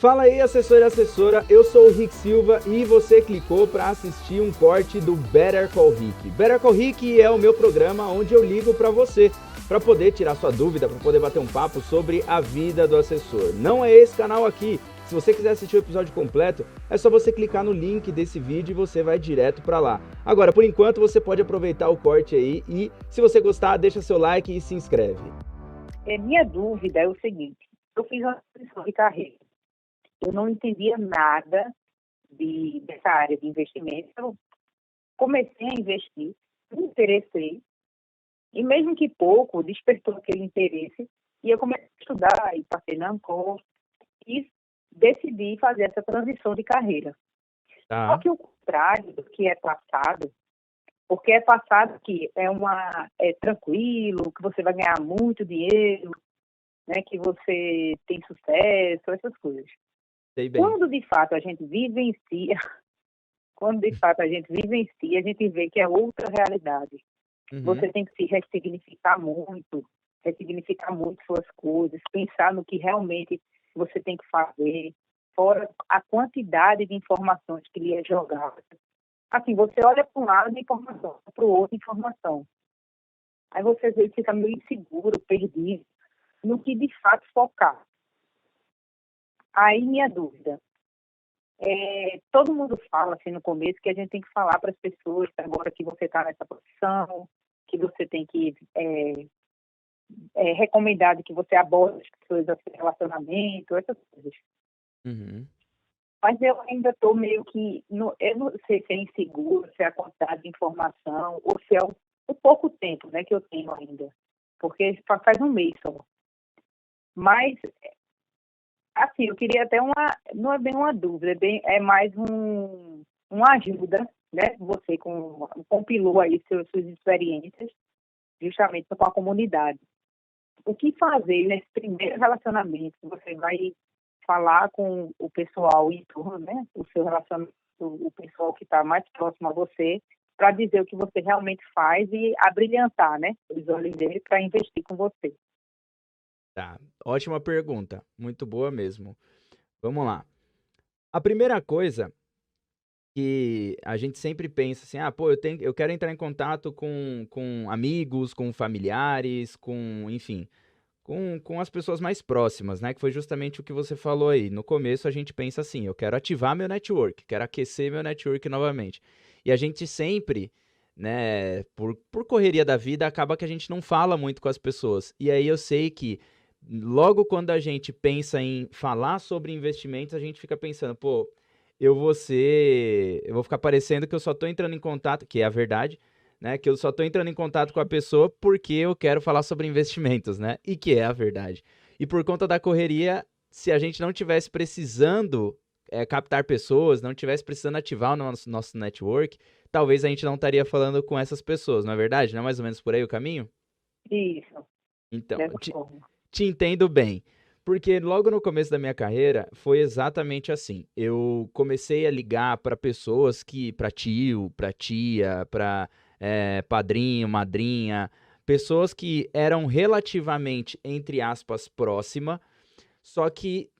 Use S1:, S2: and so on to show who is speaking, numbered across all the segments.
S1: Fala aí, assessor e assessora, eu sou o Rick Silva e você clicou para assistir um corte do Better Call Rick. Better Call Rick é o meu programa onde eu ligo para você, para poder tirar sua dúvida, para poder bater um papo sobre a vida do assessor. Não é esse canal aqui. Se você quiser assistir o episódio completo, é só você clicar no link desse vídeo e você vai direto para lá. Agora, por enquanto, você pode aproveitar o corte aí e, se você gostar, deixa seu like e se inscreve.
S2: Minha dúvida é o seguinte, eu fiz uma transição de carreira. Eu não entendia nada dessa área de investimento. Eu comecei a investir, me interessei, e mesmo que pouco, despertou aquele interesse, e eu comecei a estudar, e passei na Ancor, e decidi fazer essa transição de carreira. Só que o contrário do que é passado, porque é passado que é tranquilo, que você vai ganhar muito dinheiro, né, que você tem sucesso, essas coisas. Quando de fato a gente vivencia, a gente vê que é outra realidade. Você tem que se ressignificar muito suas coisas, pensar no que realmente você tem que fazer, fora a quantidade de informações que lhe é jogada. Assim, você olha para um lado de informação, para o outro informação. Aí você às vezes fica meio inseguro, perdido, no que de fato focar. Aí minha dúvida. Todo mundo fala assim no começo que a gente tem que falar para as pessoas agora que você está nessa posição, que você tem que recomendar que você aborde as pessoas do seu relacionamento, essas coisas. Mas eu ainda estou meio que, eu não sei se é inseguro, se é a quantidade de informação, ou se é o pouco tempo, né, que eu tenho ainda, porque faz um mês só. Mas assim, eu queria até não é bem uma dúvida, é mais uma ajuda, né? Você compilou aí suas experiências, justamente com a comunidade. O que fazer nesse primeiro relacionamento? Você vai falar com o pessoal em torno, né? O seu relacionamento, o pessoal que está mais próximo a você, para dizer o que você realmente faz e abrilhantar, né? Os olhos dele para investir com você.
S1: Tá, ótima pergunta, muito boa mesmo. Vamos lá. A primeira coisa que a gente sempre pensa assim, eu quero entrar em contato com amigos, com familiares, enfim, com as pessoas mais próximas, né? Que foi justamente o que você falou aí. No começo a gente pensa assim, eu quero ativar meu network, quero aquecer meu network novamente. E a gente sempre, né, por correria da vida, acaba que a gente não fala muito com as pessoas. E aí eu sei que logo quando a gente pensa em falar sobre investimentos, a gente fica pensando, eu vou ficar parecendo que eu só tô entrando em contato, que é a verdade, né? Que eu só tô entrando em contato com a pessoa porque eu quero falar sobre investimentos, né? E que é a verdade. E por conta da correria, se a gente não tivesse precisando captar pessoas, não tivesse precisando ativar o nosso network, talvez a gente não estaria falando com essas pessoas, não é verdade? Não é mais ou menos por aí o caminho?
S2: Isso.
S1: Então,
S2: Dessa forma.
S1: te entendo bem. Porque logo no começo da minha carreira foi exatamente assim. Eu comecei a ligar para pessoas para tio, para tia, para padrinho, madrinha, pessoas que eram relativamente, entre aspas, próxima, só que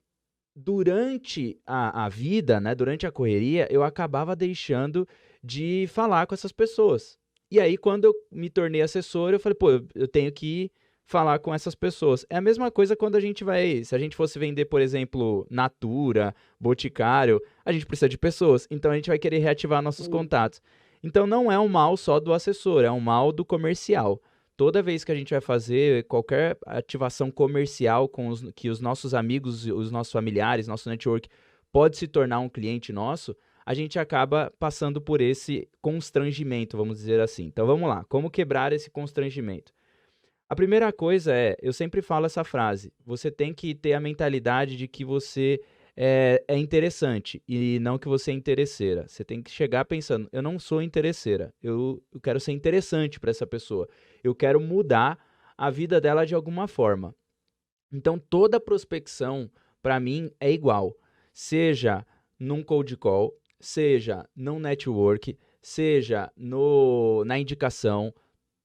S1: durante a vida, né, durante a correria, eu acabava deixando de falar com essas pessoas. E aí, quando eu me tornei assessor, eu falei, eu tenho que falar com essas pessoas. É a mesma coisa quando se a gente fosse vender, por exemplo, Natura, Boticário, a gente precisa de pessoas, então a gente vai querer reativar nossos contatos. Então não é um mal só do assessor, é um mal do comercial. Toda vez que a gente vai fazer qualquer ativação comercial que os nossos amigos, os nossos familiares, nosso network pode se tornar um cliente nosso, a gente acaba passando por esse constrangimento, vamos dizer assim. Então vamos lá, como quebrar esse constrangimento? A primeira coisa eu sempre falo essa frase, você tem que ter a mentalidade de que você é interessante e não que você é interesseira. Você tem que chegar pensando, eu não sou interesseira, eu quero ser interessante para essa pessoa, eu quero mudar a vida dela de alguma forma. Então toda prospecção, para mim, é igual, seja num cold call, seja num network, seja na indicação,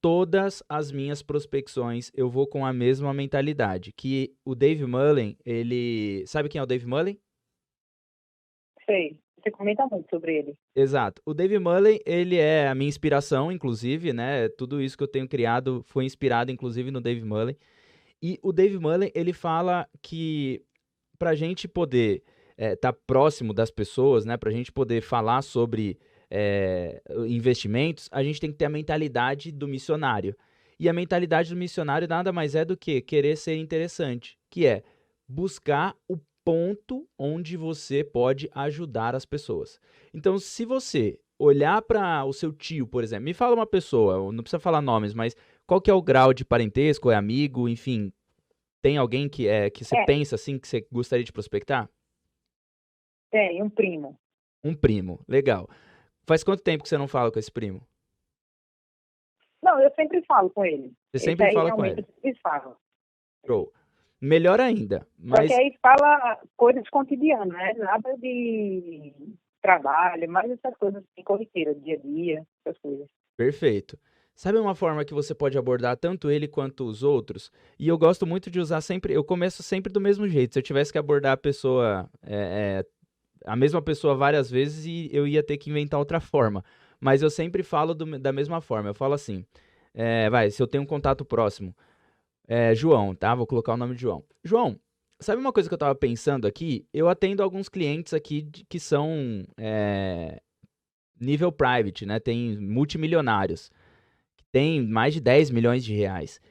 S1: todas as minhas prospecções eu vou com a mesma mentalidade, que o Dave Mullen, sabe quem é o Dave Mullen?
S2: Sei. Você comenta muito sobre ele.
S1: Exato. O Dave Mullen, ele é a minha inspiração, inclusive, né? Tudo isso que eu tenho criado foi inspirado, inclusive, no Dave Mullen. E o Dave Mullen, ele fala que para a gente poder estar próximo das pessoas, né? Para a gente poder falar sobre investimentos, a gente tem que ter a mentalidade do missionário. E a mentalidade do missionário nada mais é do que querer ser interessante, que é buscar o ponto onde você pode ajudar as pessoas. Então, se você olhar para o seu tio, por exemplo, me fala uma pessoa, não precisa falar nomes, mas qual que é o grau de parentesco, é amigo, enfim, tem alguém que você
S2: É,
S1: pensa assim que você gostaria de prospectar?
S2: tem um primo.
S1: Um primo, legal. Faz quanto tempo que você não fala com esse primo?
S2: Não, eu sempre falo com ele.
S1: Você
S2: Esse
S1: sempre
S2: aí
S1: fala com
S2: realmente
S1: ele.
S2: eu sempre falo.
S1: Show. Melhor ainda,
S2: Só que
S1: mas
S2: aí fala coisas cotidianas, né? Nada de trabalho, mas essas coisas assim, corriqueiras, dia a dia, essas coisas.
S1: perfeito. Sabe uma forma que você pode abordar tanto ele quanto os outros? E eu gosto muito de usar sempre, eu começo sempre do mesmo jeito. Se eu tivesse que abordar a mesma pessoa várias vezes, eu ia ter que inventar outra forma. Mas eu sempre falo da mesma forma. Eu falo assim, se eu tenho um contato próximo, João, tá? Vou colocar o nome de João. João, sabe uma coisa que eu tava pensando aqui? Eu atendo alguns clientes aqui que são nível private, né? Tem multimilionários, que tem mais de 10 milhões de reais.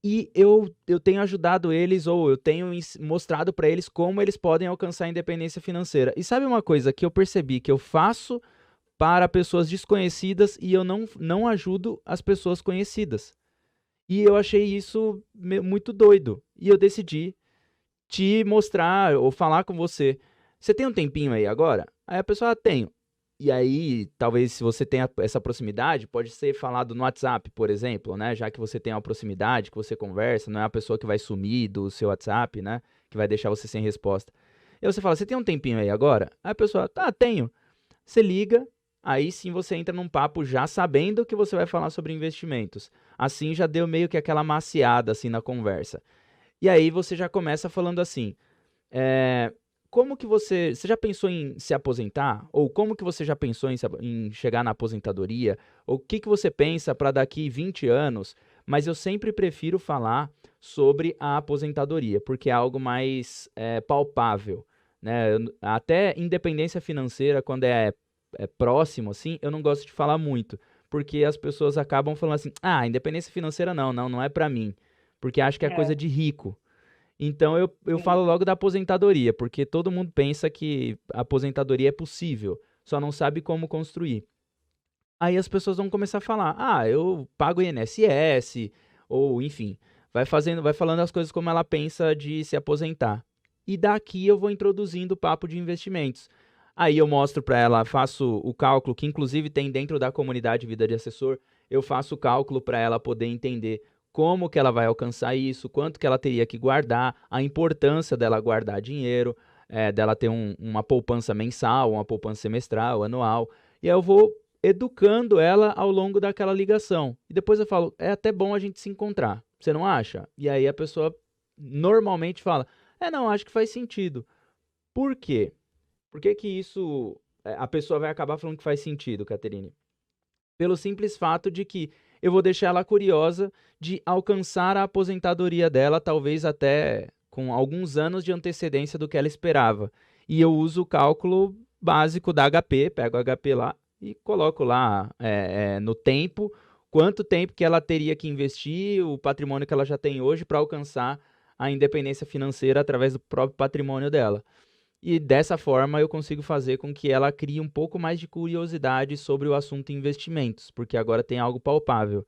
S1: E eu tenho ajudado eles, ou eu tenho mostrado para eles como eles podem alcançar a independência financeira. E sabe uma coisa que eu percebi que eu faço para pessoas desconhecidas e eu não ajudo as pessoas conhecidas? E eu achei isso muito doido. E eu decidi te mostrar ou falar com você. Você tem um tempinho aí agora? Aí a pessoa tenho. E aí, talvez se você tenha essa proximidade, pode ser falado no WhatsApp, por exemplo, né? Já que você tem uma proximidade, que você conversa, não é a pessoa que vai sumir do seu WhatsApp, né? Que vai deixar você sem resposta. E você fala, você tem um tempinho aí agora? Aí a pessoa, tá, tenho. Você liga, aí sim você entra num papo já sabendo que você vai falar sobre investimentos. Assim já deu meio que aquela maciada assim na conversa. E aí você já começa falando assim, é, como que você já pensou em se aposentar? Ou como que você já pensou em chegar na aposentadoria? Ou o que que você pensa para daqui 20 anos? Mas eu sempre prefiro falar sobre a aposentadoria, porque é algo mais palpável, né? Até independência financeira, quando é próximo, assim, eu não gosto de falar muito, porque as pessoas acabam falando assim, ah, independência financeira não é para mim, porque acho que é coisa
S2: É,
S1: de rico. Então eu falo
S2: sim,
S1: logo da aposentadoria, porque todo mundo pensa que a aposentadoria é possível, só não sabe como construir. Aí as pessoas vão começar a falar: "Ah, eu pago INSS", ou enfim, vai falando as coisas como ela pensa de se aposentar. E daqui eu vou introduzindo o papo de investimentos. Aí eu mostro para ela, faço o cálculo que inclusive tem dentro da comunidade Vida de Assessor, eu faço o cálculo para ela poder entender como que ela vai alcançar isso, quanto que ela teria que guardar, a importância dela guardar dinheiro, dela ter uma poupança mensal, uma poupança semestral, anual. E aí eu vou educando ela ao longo daquela ligação. E depois eu falo, é até bom a gente se encontrar. Você não acha? E aí a pessoa normalmente fala, não, acho que faz sentido. Por quê? Por que que isso, a pessoa vai acabar falando que faz sentido, Caterine? Pelo simples fato de que eu vou deixar ela curiosa de alcançar a aposentadoria dela, talvez até com alguns anos de antecedência do que ela esperava. E eu uso o cálculo básico da HP, pego o HP lá e coloco lá no tempo, quanto tempo que ela teria que investir, o patrimônio que ela já tem hoje para alcançar a independência financeira através do próprio patrimônio dela. E dessa forma eu consigo fazer com que ela crie um pouco mais de curiosidade sobre o assunto investimentos, porque agora tem algo palpável.